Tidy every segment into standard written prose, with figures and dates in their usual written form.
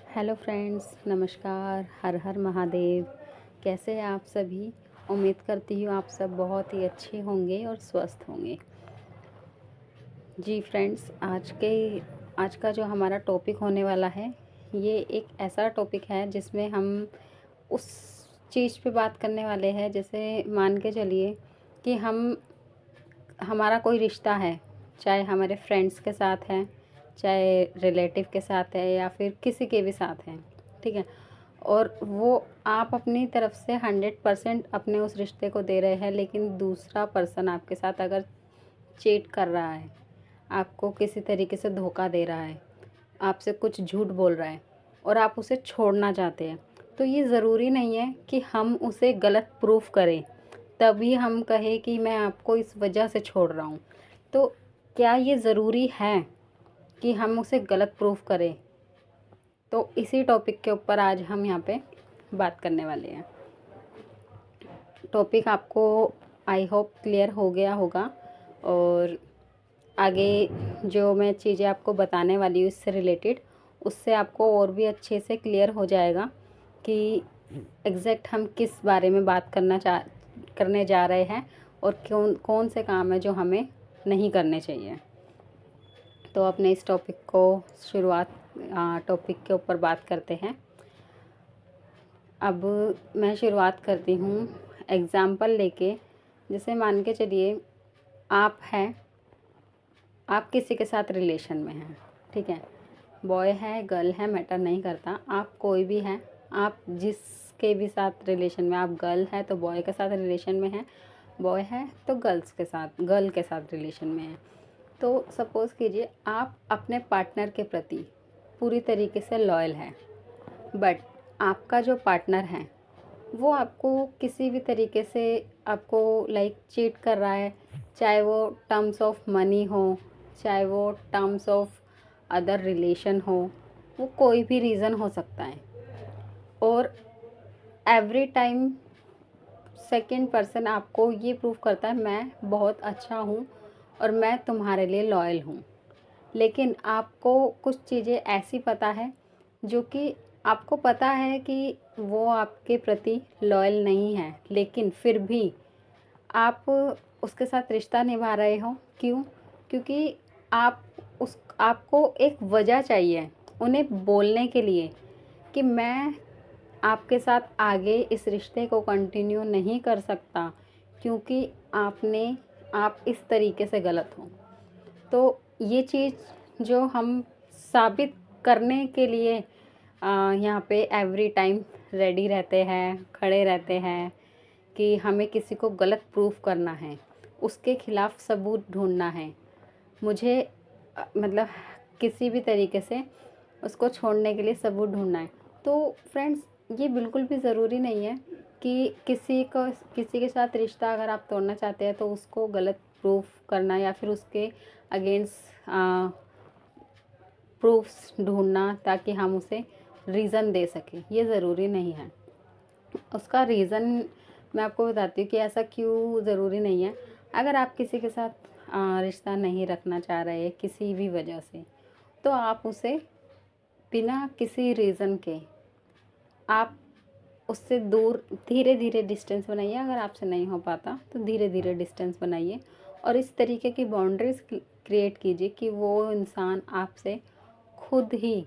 Hello friends, नमस्कार। हर हर महादेव। कैसे हैं आप सभी? उम्मीद करती हूँ आप सब बहुत ही अच्छे होंगे और स्वस्थ होंगे। जी फ्रेंड्स, आज का जो हमारा टॉपिक होने वाला है, ये एक ऐसा टॉपिक है जिसमें हम उस चीज़ पे बात करने वाले हैं। जैसे मान के चलिए कि हमारा कोई रिश्ता है, चाहे हमारे फ्रेंड्स के साथ है, चाहे रिलेटिव के साथ है या फिर किसी के भी साथ है, ठीक है। और वो आप अपनी तरफ से 100% अपने उस रिश्ते को दे रहे हैं, लेकिन दूसरा पर्सन आपके साथ अगर चीट कर रहा है, आपको किसी तरीके से धोखा दे रहा है, आपसे कुछ झूठ बोल रहा है और आप उसे छोड़ना चाहते हैं, तो ये ज़रूरी नहीं है कि हम उसे गलत प्रूफ करें तभी हम कहें कि मैं आपको इस वजह से छोड़ रहा हूँ। तो क्या ये ज़रूरी है कि हम उसे गलत प्रूफ करें? तो इसी टॉपिक के ऊपर आज हम यहाँ पे बात करने वाले हैं। टॉपिक आपको आई होप क्लियर हो गया होगा, और आगे जो मैं चीज़ें आपको बताने वाली हूँ इससे रिलेटेड, उससे आपको और भी अच्छे से क्लियर हो जाएगा कि एग्जैक्ट हम किस बारे में बात करने जा रहे हैं और कौन कौन से काम है जो हमें नहीं करने चाहिए। तो अपने इस टॉपिक के ऊपर बात करते हैं। अब मैं शुरुआत करती हूँ एग्ज़ाम्पल लेके। जैसे मान के चलिए आप किसी के साथ रिलेशन में हैं, ठीक है। बॉय है, गर्ल है, मैटर नहीं करता, आप कोई भी हैं। आप जिसके भी साथ रिलेशन में, आप गर्ल है तो बॉय के साथ रिलेशन में हैं, बॉय है तो गर्ल के साथ रिलेशन में हैं। तो सपोज़ कीजिए आप अपने पार्टनर के प्रति पूरी तरीके से लॉयल हैं, बट आपका जो पार्टनर है वो आपको किसी भी तरीके से आपको चीट कर रहा है, चाहे वो टर्म्स ऑफ मनी हो, चाहे वो टर्म्स ऑफ अदर रिलेशन हो, वो कोई भी रीज़न हो सकता है। और एवरी टाइम सेकंड पर्सन आपको ये प्रूव करता है मैं बहुत अच्छा हूँ और मैं तुम्हारे लिए लॉयल हूँ। लेकिन आपको कुछ चीज़ें ऐसी पता है जो कि आपको पता है कि वो आपके प्रति लॉयल नहीं है, लेकिन फिर भी आप उसके साथ रिश्ता निभा रहे हो। क्यों? क्योंकि आपको एक वजह चाहिए उन्हें बोलने के लिए कि मैं आपके साथ आगे इस रिश्ते को कंटिन्यू नहीं कर सकता, क्योंकि आप इस तरीके से गलत हो। तो ये चीज़ जो हम साबित करने के लिए यहाँ पे एवरी टाइम रेडी रहते हैं, खड़े रहते हैं कि हमें किसी को गलत प्रूफ करना है, उसके खिलाफ सबूत ढूंढना है, मुझे मतलब किसी भी तरीके से उसको छोड़ने के लिए सबूत ढूंढना है। तो फ्रेंड्स, ये बिल्कुल भी ज़रूरी नहीं है कि किसी के साथ रिश्ता अगर आप तोड़ना चाहते हैं तो उसको गलत प्रूफ करना या फिर उसके अगेंस्ट प्रूफ्स ढूंढना ताकि हम उसे रीज़न दे सकें। ये ज़रूरी नहीं है। उसका रीज़न मैं आपको बताती हूँ कि ऐसा क्यों ज़रूरी नहीं है। अगर आप किसी के साथ रिश्ता नहीं रखना चाह रहे किसी भी वजह से, तो आप उसे बिना किसी रीज़न के आप उससे दूर धीरे धीरे डिस्टेंस बनाइए। अगर आपसे नहीं हो पाता तो धीरे धीरे डिस्टेंस बनाइए और इस तरीके की बाउंड्रीज़ क्रिएट कीजिए कि वो इंसान आपसे खुद ही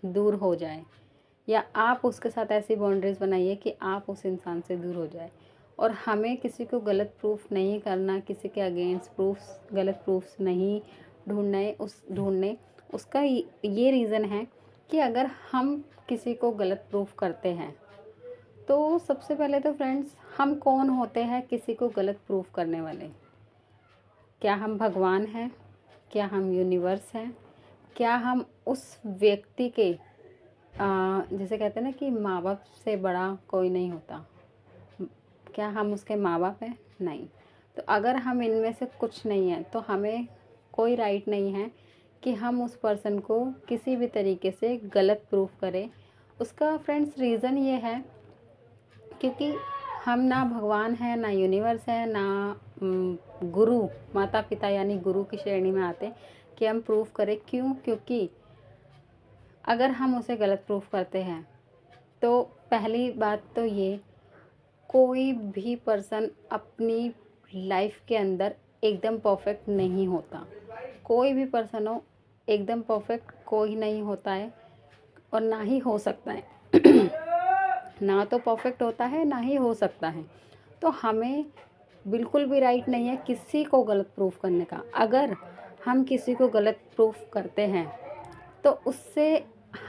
दूर हो जाए, या आप उसके साथ ऐसी बाउंड्रीज़ बनाइए कि आप उस इंसान से दूर हो जाए। और हमें किसी को गलत प्रूफ नहीं करना, किसी के अगेंस्ट गलत प्रूफ्स नहीं ढूंढने उसका ये रीज़न है कि अगर हम किसी को गलत प्रूफ करते हैं तो सबसे पहले तो फ्रेंड्स, हम कौन होते हैं किसी को गलत प्रूफ करने वाले? क्या हम भगवान हैं? क्या हम यूनिवर्स हैं? क्या हम उस व्यक्ति के जैसे कहते हैं ना कि माँ बाप से बड़ा कोई नहीं होता, क्या हम उसके माँ बाप हैं? नहीं। तो अगर हम इनमें से कुछ नहीं है तो हमें कोई राइट नहीं है कि हम उस पर्सन को किसी भी तरीके से गलत प्रूफ करें। उसका फ्रेंड्स रीज़न ये है क्योंकि हम ना भगवान हैं, ना यूनिवर्स है, ना गुरु माता पिता यानी गुरु की श्रेणी में आते कि हम प्रूफ करें। क्यों? क्योंकि अगर हम उसे गलत प्रूफ करते हैं तो पहली बात तो ये, कोई भी पर्सन अपनी लाइफ के अंदर एकदम परफेक्ट नहीं होता। कोई भी पर्सन हो, एकदम परफेक्ट कोई नहीं होता है और ना ही हो सकता है। ना तो परफेक्ट होता है, ना ही हो सकता है। तो हमें बिल्कुल भी राइट नहीं है किसी को गलत प्रूफ करने का। अगर हम किसी को गलत प्रूफ करते हैं तो उससे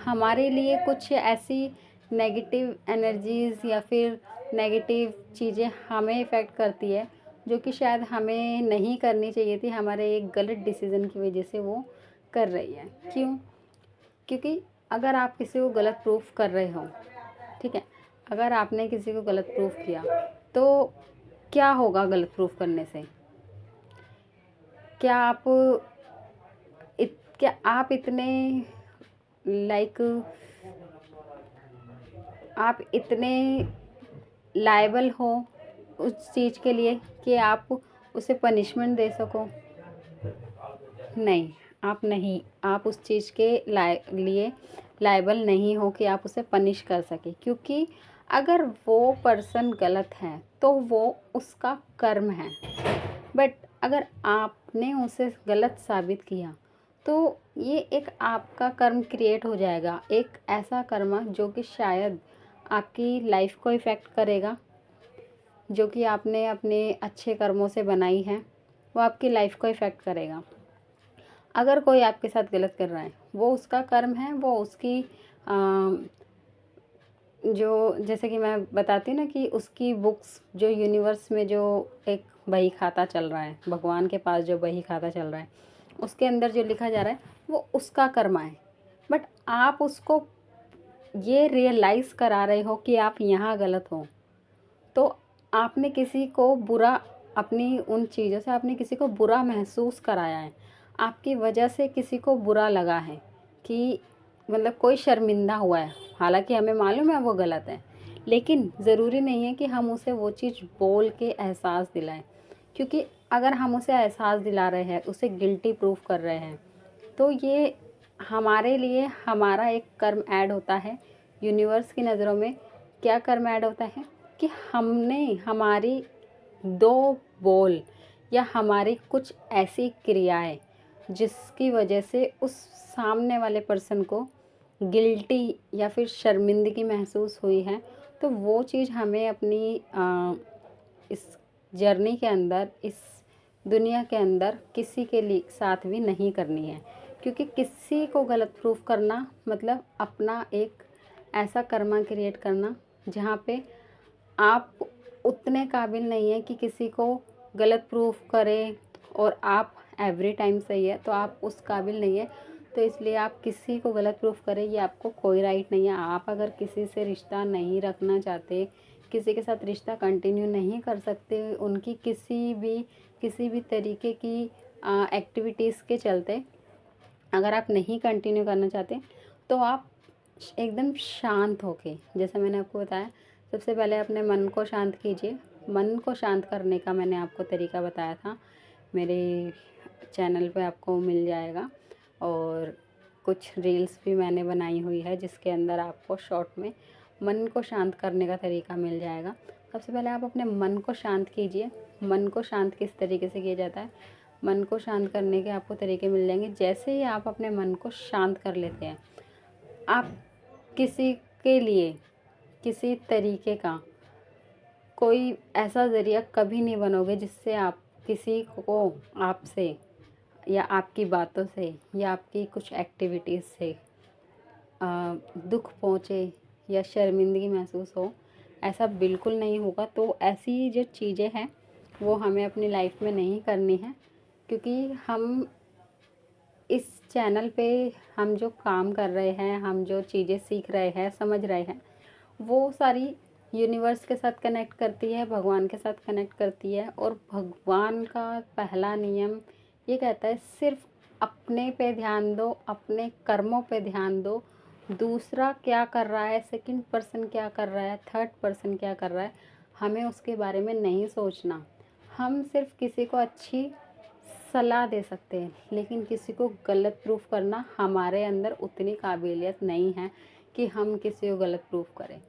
हमारे लिए कुछ ऐसी नेगेटिव एनर्जीज़ या फिर नेगेटिव चीज़ें हमें इफ़ेक्ट करती है, जो कि शायद हमें नहीं करनी चाहिए थी। हमारे एक गलत डिसीज़न की वजह से वो कर रही है। क्यों? क्योंकि अगर आप किसी को गलत प्रूफ कर रहे हो, ठीक है, अगर आपने किसी को गलत प्रूफ किया तो क्या होगा गलत प्रूफ करने से? क्या आप क्या आप इतने लाइक आप इतने लायबल हो उस चीज़ के लिए कि आप उसे पनिशमेंट दे सको? नहीं, आप नहीं, आप उस चीज़ के लिए लायबल नहीं हो कि आप उसे पनिश कर सके। क्योंकि अगर वो पर्सन गलत है तो वो उसका कर्म है। बट अगर आपने उसे गलत साबित किया तो ये एक आपका कर्म क्रिएट हो जाएगा, एक ऐसा कर्म जो कि शायद आपकी लाइफ को इफ़ेक्ट करेगा, जो कि आपने अपने अच्छे कर्मों से बनाई है, वो आपकी लाइफ को इफ़ेक्ट करेगा। अगर कोई आपके साथ गलत कर रहा है, वो उसका कर्म है, वो उसकी जो, जैसे कि मैं बताती हूँ ना कि उसकी बुक्स जो यूनिवर्स में जो एक बही खाता चल रहा है, भगवान के पास जो बही खाता चल रहा है, उसके अंदर जो लिखा जा रहा है वो उसका कर्म है। बट आप उसको ये रियलाइज़ करा रहे हो कि आप यहाँ गलत हो, तो आपने किसी को बुरा, अपनी उन चीज़ों से आपने किसी को बुरा महसूस कराया है। आपकी वजह से किसी को बुरा लगा है कि मतलब कोई शर्मिंदा हुआ है। हालाँकि हमें मालूम है वो गलत है, लेकिन ज़रूरी नहीं है कि हम उसे वो चीज़ बोल के एहसास दिलाएँ। क्योंकि अगर हम उसे एहसास दिला रहे हैं, उसे गिल्टी प्रूफ कर रहे हैं, तो ये हमारे लिए हमारा एक कर्म ऐड होता है। यूनिवर्स की नज़रों में क्या कर्म ऐड होता है कि हमने हमारी 2 बोल या हमारी कुछ ऐसी क्रियाएँ जिसकी वजह से उस सामने वाले पर्सन को गिल्टी या फिर शर्मिंदगी महसूस हुई है, तो वो चीज़ हमें अपनी इस जर्नी के अंदर, इस दुनिया के अंदर किसी के लिए साथ भी नहीं करनी है। क्योंकि किसी को गलत प्रूफ करना मतलब अपना एक ऐसा कर्मा क्रिएट करना जहाँ पे आप उतने काबिल नहीं हैं कि किसी को गलत प्रूफ करें और आप एवरी टाइम सही है, तो आप उस काबिल नहीं है। तो इसलिए आप किसी को गलत प्रूफ करें, ये आपको कोई राइट नहीं है। आप अगर किसी से रिश्ता नहीं रखना चाहते, किसी के साथ रिश्ता कंटिन्यू नहीं कर सकते, उनकी किसी भी तरीके की एक्टिविटीज़ के चलते अगर आप नहीं कंटिन्यू करना चाहते, तो आप एकदम शांत होके, जैसे मैंने आपको बताया, सबसे पहले अपने मन को शांत कीजिए। मन को शांत करने का मैंने आपको तरीका बताया था, मेरे चैनल पे आपको मिल जाएगा। और कुछ रील्स भी मैंने बनाई हुई है जिसके अंदर आपको शॉर्ट में मन को शांत करने का तरीका मिल जाएगा। सबसे पहले आप अपने मन को शांत कीजिए। मन को शांत किस तरीके से किया जाता है? मन को शांत करने के आपको तरीके मिल जाएंगे। जैसे ही आप अपने मन को शांत कर लेते हैं, आप किसी के लिए किसी तरीके का कोई ऐसा ज़रिया कभी नहीं बनोगे जिससे आप किसी को आपसे या आपकी बातों से या आपकी कुछ एक्टिविटीज़ से दुख पहुँचे या शर्मिंदगी महसूस हो। ऐसा बिल्कुल नहीं होगा। तो ऐसी जो चीज़ें हैं वो हमें अपनी लाइफ में नहीं करनी है, क्योंकि हम इस चैनल पे हम जो काम कर रहे हैं, हम जो चीज़ें सीख रहे हैं, समझ रहे हैं, वो सारी यूनिवर्स के साथ कनेक्ट करती है, भगवान के साथ कनेक्ट करती है। और भगवान का पहला नियम ये कहता है, सिर्फ अपने पे ध्यान दो, अपने कर्मों पे ध्यान दो। दूसरा क्या कर रहा है, सेकंड पर्सन क्या कर रहा है, थर्ड पर्सन क्या कर रहा है, हमें उसके बारे में नहीं सोचना। हम सिर्फ किसी को अच्छी सलाह दे सकते हैं, लेकिन किसी को गलत प्रूफ करना हमारे अंदर उतनी काबिलियत नहीं है कि हम किसी को गलत प्रूफ करें।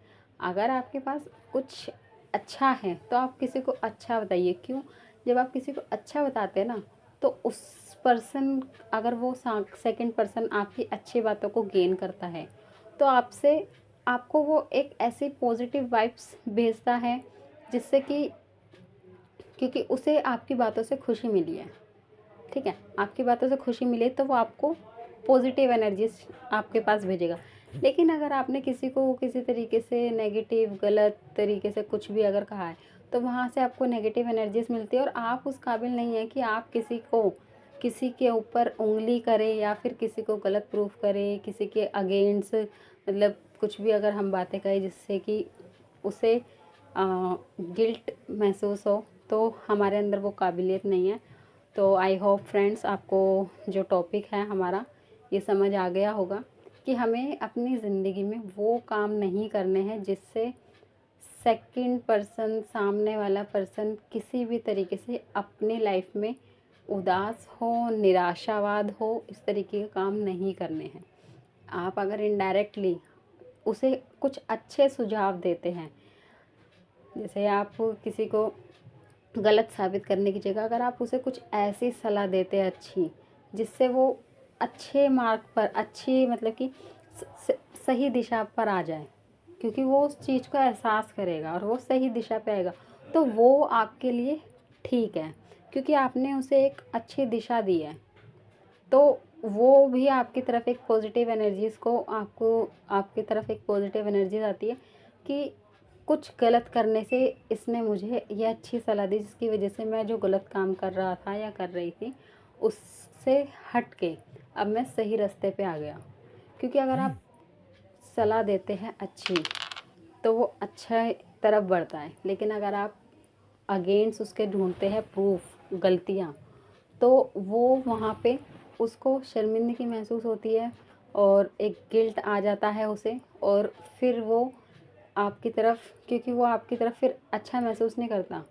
अगर आपके पास कुछ अच्छा है तो आप किसी को अच्छा बताइए। क्यों? जब आप किसी को अच्छा बताते हैं ना, तो उस पर्सन, अगर वो सेकंड पर्सन आपकी अच्छी बातों को गेन करता है, तो आपको वो एक ऐसी पॉजिटिव वाइब्स भेजता है, जिससे कि, क्योंकि उसे आपकी बातों से खुशी मिली है, ठीक है, आपकी बातों से खुशी मिले तो वो आपको पॉजिटिव एनर्जीज आपके पास भेजेगा। लेकिन अगर आपने किसी को किसी तरीके से नेगेटिव, गलत तरीके से कुछ भी अगर कहा है, तो वहाँ से आपको नेगेटिव एनर्जीज मिलती है, और आप उस काबिल नहीं है कि आप किसी के ऊपर उंगली करें या फिर किसी को गलत प्रूफ करें, किसी के अगेंस्ट, मतलब कुछ भी अगर हम बातें करें जिससे कि उसे गिल्ट महसूस हो, तो हमारे अंदर वो काबिलियत नहीं है। तो आई होप फ्रेंड्स, आपको जो टॉपिक है हमारा ये समझ आ गया होगा कि हमें अपनी ज़िंदगी में वो काम नहीं करने हैं जिससे सेकंड पर्सन, सामने वाला पर्सन किसी भी तरीके से अपनी लाइफ में उदास हो, निराशावाद हो, इस तरीके के काम नहीं करने हैं। आप अगर इनडायरेक्टली उसे कुछ अच्छे सुझाव देते हैं, जैसे आप किसी को गलत साबित करने की जगह अगर आप उसे कुछ ऐसी सलाह देते हैं अच्छी, जिससे वो अच्छे मार्ग पर, अच्छी मतलब कि सही दिशा पर आ जाए, क्योंकि वो उस चीज़ का एहसास करेगा और वो सही दिशा पे आएगा, तो वो आपके लिए ठीक है, क्योंकि आपने उसे एक अच्छी दिशा दी है। तो वो भी आपकी तरफ एक पॉजिटिव एनर्जीज़ को, आपको आपकी तरफ एक पॉजिटिव एनर्जीज आती है कि कुछ गलत करने से इसने मुझे ये अच्छी सलाह दी, जिसकी वजह से मैं जो गलत काम कर रहा था या कर रही थी उससे हट के अब मैं सही रास्ते पे आ गया। क्योंकि अगर आप सलाह देते हैं अच्छी, तो वो अच्छा तरफ बढ़ता है, लेकिन अगर आप अगेंस्ट उसके ढूंढते हैं प्रूफ, गलतियाँ, तो वो वहाँ पे उसको शर्मिंदगी महसूस होती है और एक गिल्ट आ जाता है उसे, और फिर वो आपकी तरफ, क्योंकि वो आपकी तरफ फिर अच्छा महसूस नहीं करता,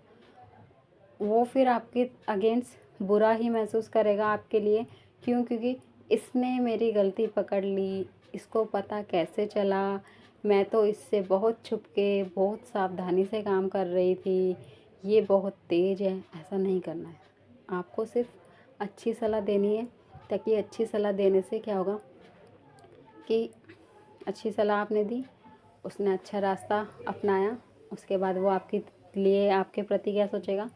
वो फिर आपके अगेंस्ट बुरा ही महसूस करेगा आपके लिए। क्यों? क्योंकि इसने मेरी गलती पकड़ ली, इसको पता कैसे चला, मैं तो इससे बहुत छुप के, बहुत सावधानी से काम कर रही थी, ये बहुत तेज़ है। ऐसा नहीं करना है, आपको सिर्फ अच्छी सलाह देनी है, ताकि अच्छी सलाह देने से क्या होगा कि अच्छी सलाह आपने दी, उसने अच्छा रास्ता अपनाया, उसके बाद वो आपके लिए, आपके प्रति क्या सोचेगा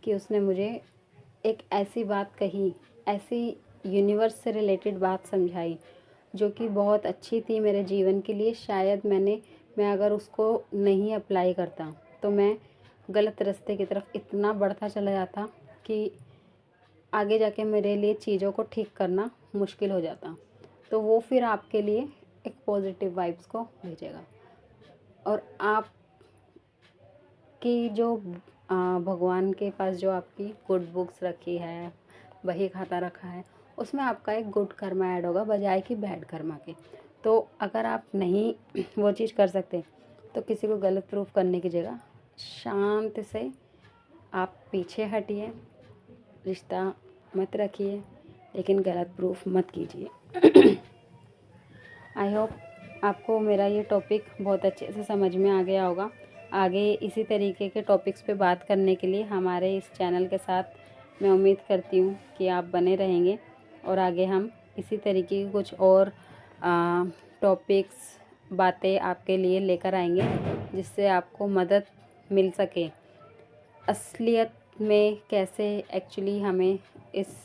कि उसने मुझे एक ऐसी बात कही, ऐसी यूनिवर्स से रिलेटेड बात समझाई जो कि बहुत अच्छी थी मेरे जीवन के लिए। शायद मैं अगर उसको नहीं अप्लाई करता तो मैं गलत रास्ते की तरफ इतना बढ़ता चला जाता कि आगे जाके मेरे लिए चीज़ों को ठीक करना मुश्किल हो जाता। तो वो फिर आपके लिए एक पॉजिटिव वाइब्स को भेजेगा। और आप कि जो भगवान के पास जो आपकी गुड बुक्स रखी है, बही खाता रखा है, उसमें आपका एक गुड कर्मा ऐड होगा बजाय कि बैड कर्मा के। तो अगर आप नहीं वो चीज़ कर सकते, तो किसी को गलत प्रूफ करने की जगह शांत से आप पीछे हटिए, रिश्ता मत रखिए, लेकिन गलत प्रूफ मत कीजिए। आई होप आपको मेरा ये टॉपिक बहुत अच्छे से समझ में आ गया होगा। आगे इसी तरीके के टॉपिक्स पे बात करने के लिए हमारे इस चैनल के साथ मैं उम्मीद करती हूँ कि आप बने रहेंगे, और आगे हम इसी तरीके की कुछ और टॉपिक्स, बातें आपके लिए लेकर आएंगे, जिससे आपको मदद मिल सके असलियत में कैसे एक्चुअली हमें इस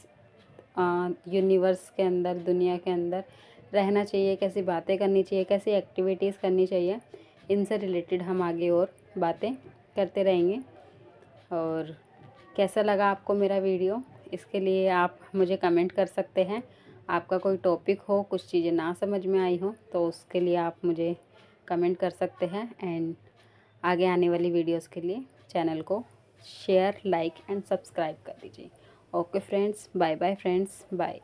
यूनिवर्स के अंदर, दुनिया के अंदर रहना चाहिए, कैसी बातें करनी चाहिए, कैसी एक्टिविटीज़ करनी चाहिए। इनसे रिलेटेड हम आगे और बातें करते रहेंगे। और कैसा लगा आपको मेरा वीडियो, इसके लिए आप मुझे कमेंट कर सकते हैं। आपका कोई टॉपिक हो, कुछ चीज़ें ना समझ में आई हो, तो उसके लिए आप मुझे कमेंट कर सकते हैं। एंड आगे आने वाली वीडियोस के लिए चैनल को शेयर, लाइक एंड सब्सक्राइब कर दीजिए। Okay friends, bye bye friends, bye.